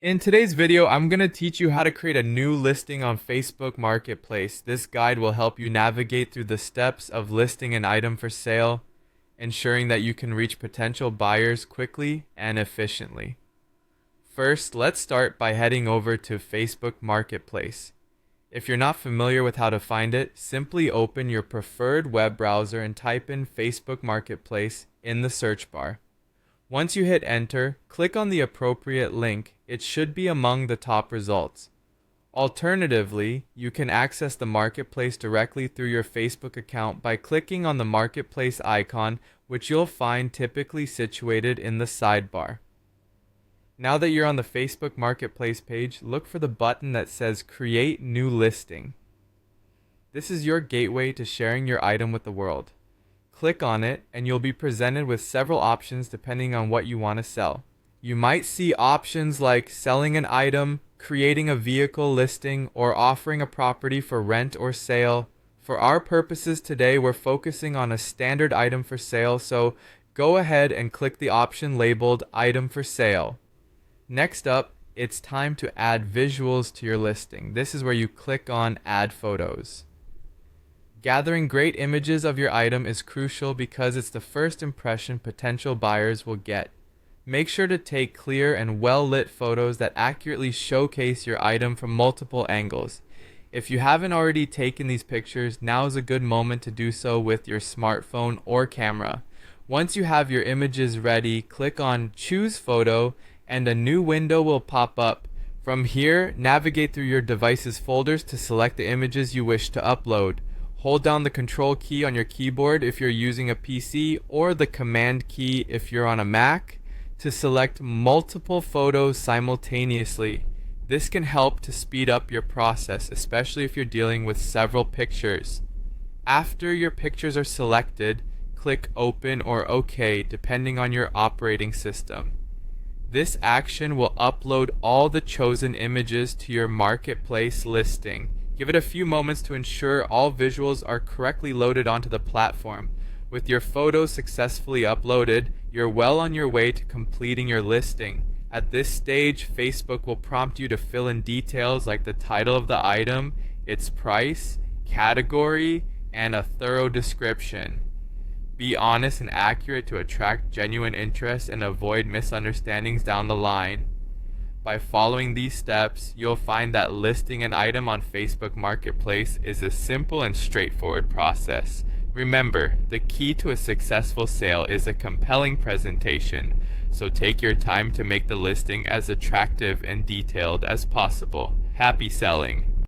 In today's video, I'm going to teach you how to create a new listing on Facebook Marketplace. This guide will help you navigate through the steps of listing an item for sale, ensuring that you can reach potential buyers quickly and efficiently. First, let's start by heading over to Facebook Marketplace. If you're not familiar with how to find it, simply open your preferred web browser and type in Facebook Marketplace in the search bar. Once you hit enter, click on the appropriate link. It should be among the top results. Alternatively, you can access the marketplace directly through your Facebook account by clicking on the marketplace icon, which you'll find typically situated in the sidebar. Now that you're on the Facebook Marketplace page, look for the button that says Create New Listing. This is your gateway to sharing your item with the world. Click on it and you'll be presented with several options depending on what you want to sell. You might see options like selling an item, creating a vehicle listing, or offering a property for rent or sale. For our purposes today, we're focusing on a standard item for sale, so go ahead and click the option labeled Item for Sale. Next up, it's time to add visuals to your listing. This is where you click on Add Photos. Gathering great images of your item is crucial because it's the first impression potential buyers will get. Make sure to take clear and well-lit photos that accurately showcase your item from multiple angles. If you haven't already taken these pictures, now is a good moment to do so with your smartphone or camera. Once you have your images ready, click on Choose Photo and a new window will pop up. From here, navigate through your device's folders to select the images you wish to upload. Hold down the Control key on your keyboard if you're using a PC or the Command key if you're on a Mac to select multiple photos simultaneously. This can help to speed up your process, especially if you're dealing with several pictures. After your pictures are selected, click Open or OK depending on your operating system. This action will upload all the chosen images to your marketplace listing. Give it a few moments to ensure all visuals are correctly loaded onto the platform. With your photos successfully uploaded, you're well on your way to completing your listing. At this stage, Facebook will prompt you to fill in details like the title of the item, its price, category, and a thorough description. Be honest and accurate to attract genuine interest and avoid misunderstandings down the line. By following these steps, you'll find that listing an item on Facebook Marketplace is a simple and straightforward process. Remember, the key to a successful sale is a compelling presentation, so take your time to make the listing as attractive and detailed as possible. Happy selling!